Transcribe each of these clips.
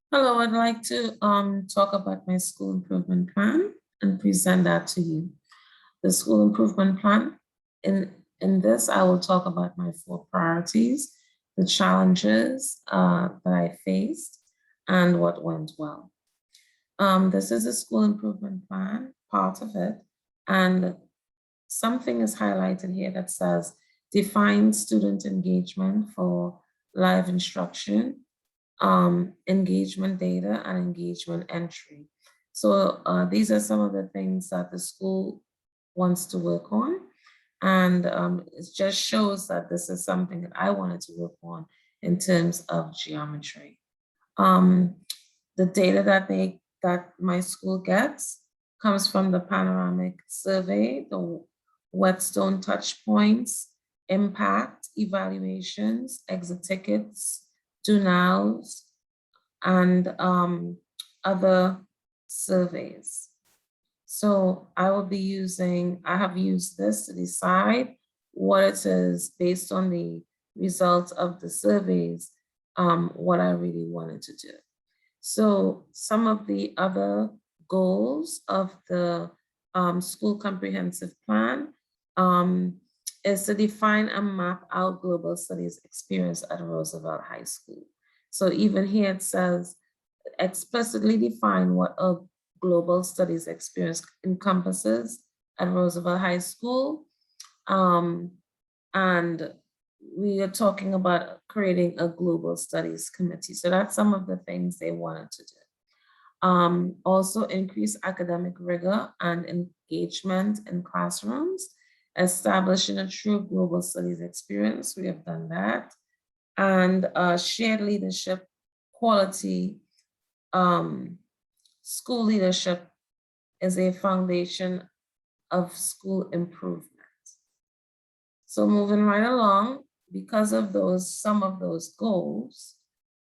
Hello, I'd like to talk about my school improvement plan and present that to you. The school improvement plan, in this, I will talk about my four priorities, the challenges that I faced, and what went well. This is a school improvement plan, part of it, and something is highlighted here that says define student engagement for live instruction, engagement data, and engagement entry. So these are some of the things that the school wants to work on. And it just shows that this is something that I wanted to work on in terms of geometry. Um, the data that my school gets comes from the panoramic survey, the whetstone touch points, impact evaluations, exit tickets, do nows, and other surveys. So I have used this to decide what it is based on the results of the surveys, what I really wanted to do. So some of the other goals of the school comprehensive plan is to define and map out global studies experience at Roosevelt High School. So even here it says explicitly define what a global studies experience encompasses at Roosevelt High School. And we are talking about creating a global studies committee. So that's some of the things they wanted to do. Also increase academic rigor and engagement in classrooms, establishing a true global studies experience. We have done that. And shared leadership, quality, school leadership is a foundation of school improvement. So moving right along, because of some of those goals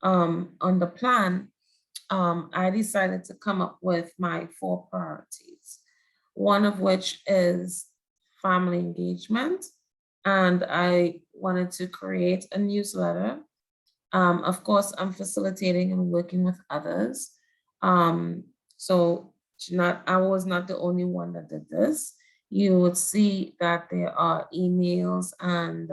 on the plan, I decided to come up with my four priorities. One of which is family engagement. And I wanted to create a newsletter. Of course, I'm facilitating and working with others. So I was not the only one that did this. You would see that there are emails and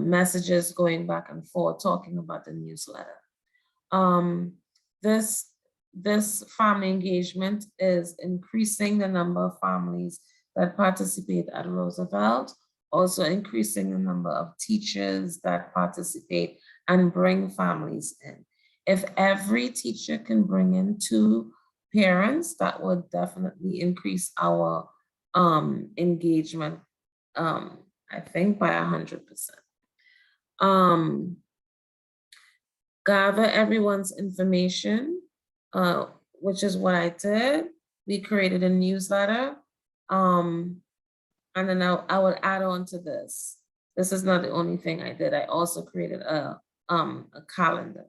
messages going back and forth talking about the newsletter. This family engagement is increasing the number of families that participate at Roosevelt, also increasing the number of teachers that participate and bring families in. If every teacher can bring in 2 parents, that would definitely increase our engagement, I think by 100%. Gather everyone's information, which is what I did. We created a newsletter. And then I would add on to this. This is not the only thing I did. I also created a calendar.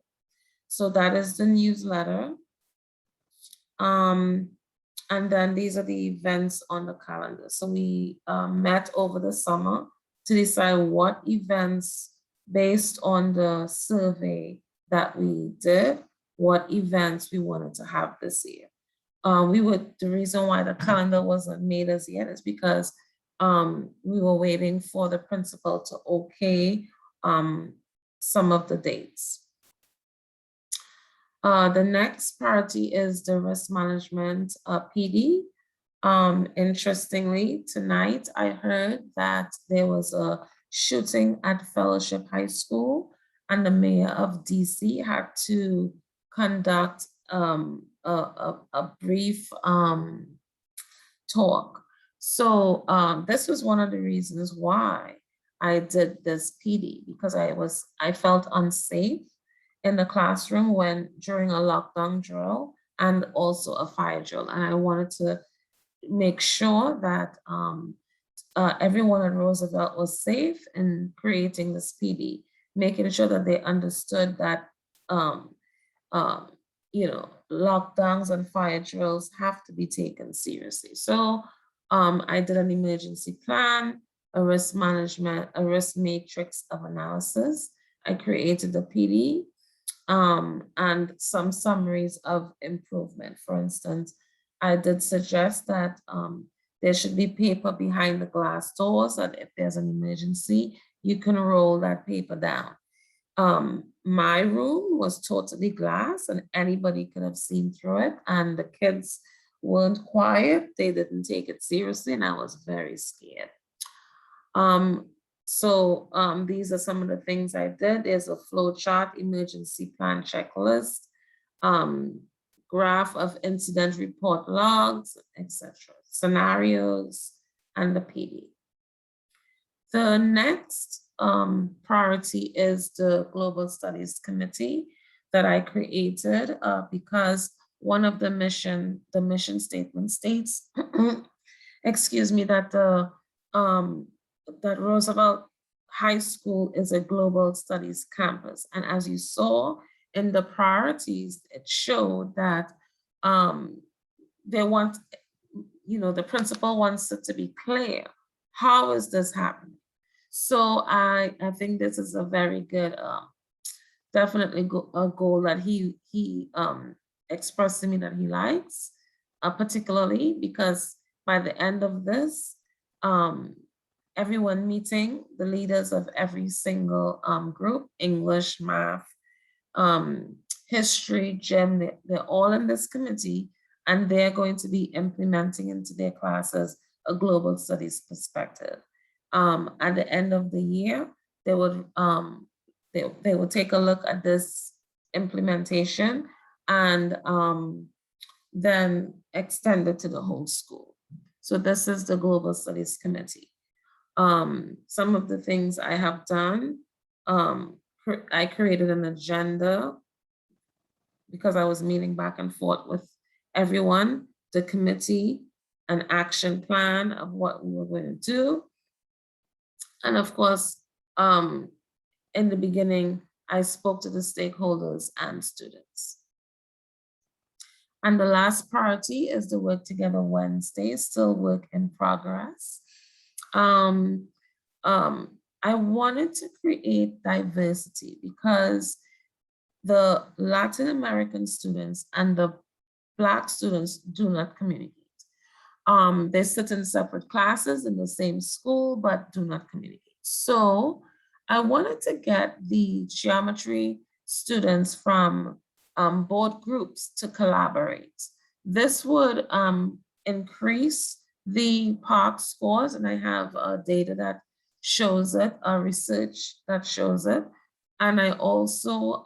So that is the newsletter. And then these are the events on the calendar. So we met over the summer to decide what events, based on the survey that we did, what events we wanted to have this year. The reason why the calendar wasn't made as yet is because we were waiting for the principal to okay some of the dates. The next priority is the risk management PD. Interestingly, tonight I heard that there was a shooting at Fellowship High School, and the mayor of DC had to conduct a brief talk. So this was one of the reasons why I did this PD, because I felt unsafe in the classroom during a lockdown drill and also a fire drill. And I wanted to make sure that everyone at Roosevelt was safe in creating this PD, making sure that they understood that, lockdowns and fire drills have to be taken seriously. So I did an emergency plan, a risk management, a risk matrix of analysis. I created the PD. and some summaries of improvement. For instance, I did suggest that there should be paper behind the glass doors, that if there's an emergency, you can roll that paper down. My room was totally glass and anybody could have seen through it, and the kids weren't quiet. They didn't take it seriously, and I was very scared. These are some of the things I did. There's a flow chart, emergency plan checklist, graph of incident report logs, etc., scenarios, and the PD. The next priority is the Global Studies Committee that I created because one of the mission statement states, excuse me, that that Roosevelt High School is a global studies campus. And as you saw in the priorities, it showed that they want, the principal wants it to be clear. How is this happening? So I think this is a very good, definitely a goal that he expressed to me that he likes, particularly because by the end of this, everyone meeting, the leaders of every single group, English, math, history, gym, they're all in this committee, and they're going to be implementing into their classes a global studies perspective. At the end of the year, they would take a look at this implementation and then extend it to the whole school. So this is the Global Studies Committee. Some of the things I have done, I created an agenda because I was meeting back and forth with everyone, the committee, an action plan of what we were going to do. And of course, in the beginning, I spoke to the stakeholders and students. And the last priority is the Work Together Wednesday, still work in progress. I wanted to create diversity because the Latin American students and the Black students do not communicate. They sit in separate classes in the same school, but do not communicate. So I wanted to get the geometry students from both groups to collaborate. This would increase the PARCC scores, and I have data that shows it, research that shows it. And I also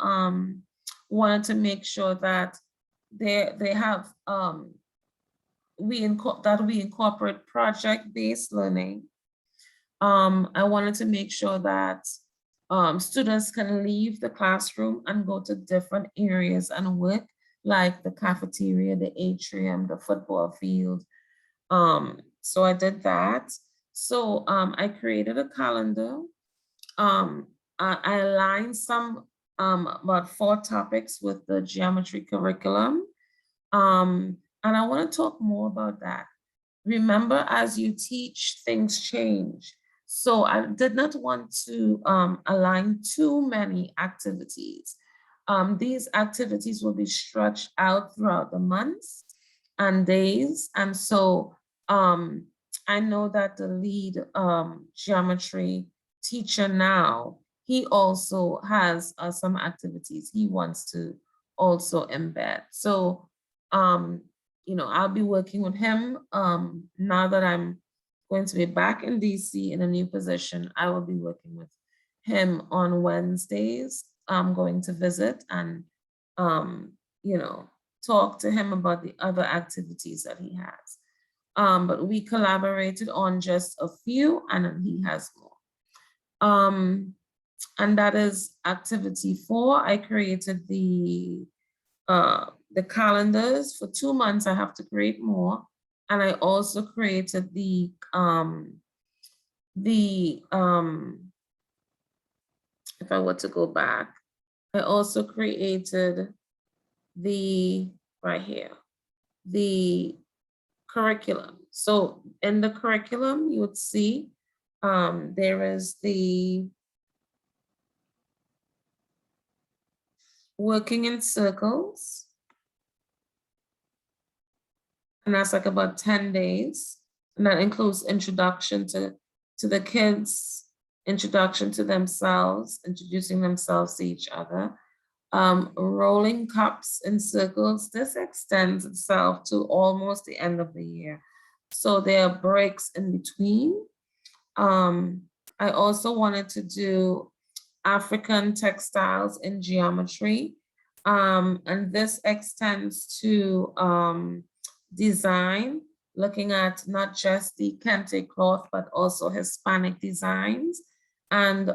wanted to make sure that they have we incorporate project-based learning. I wanted to make sure that students can leave the classroom and go to different areas and work, like the cafeteria, the atrium, the football field. So I did that. So I created a calendar. I aligned some about 4 topics with the geometry curriculum. And I want to talk more about that. Remember, as you teach, things change. So I did not want to align too many activities. These activities will be stretched out throughout the months and days. And so I know that the lead geometry teacher now, he also has some activities he wants to also embed. So I'll be working with him now that I'm going to be back in DC in a new position. I will be working with him on Wednesdays. I'm going to visit and, talk to him about the other activities that he has. But we collaborated on just a few, and he has more. And that is activity 4. I created the calendars for 2 months. I have to create more. And I also created if I were to go back, I also created right here, the curriculum. So in the curriculum, you would see there is the working in circles, and that's like about 10 days. And that includes introduction to the kids, introduction to themselves, introducing themselves to each other. Rolling cups in circles, this extends itself to almost the end of the year. So there are breaks in between. I also wanted to do African textiles in geometry. And this extends to design, looking at not just the Kente cloth, but also Hispanic designs, and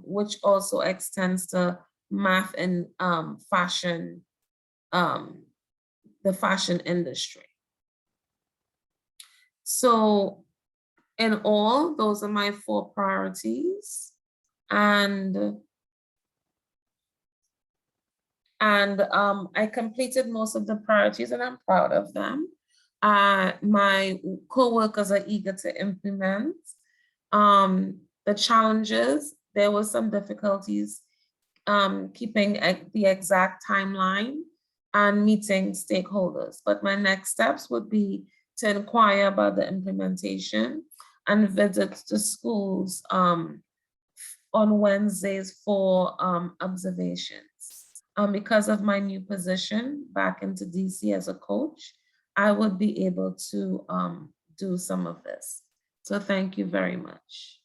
which also extends to math and fashion, the fashion industry. So in all, those are my 4 priorities. And I completed most of the priorities and I'm proud of them. My co-workers are eager to implement. The challenges, there were some difficulties keeping the exact timeline and meeting stakeholders. But my next steps would be to inquire about the implementation and visit the schools on Wednesdays for observations. Because of my new position back into DC as a coach, I would be able to do some of this. So thank you very much.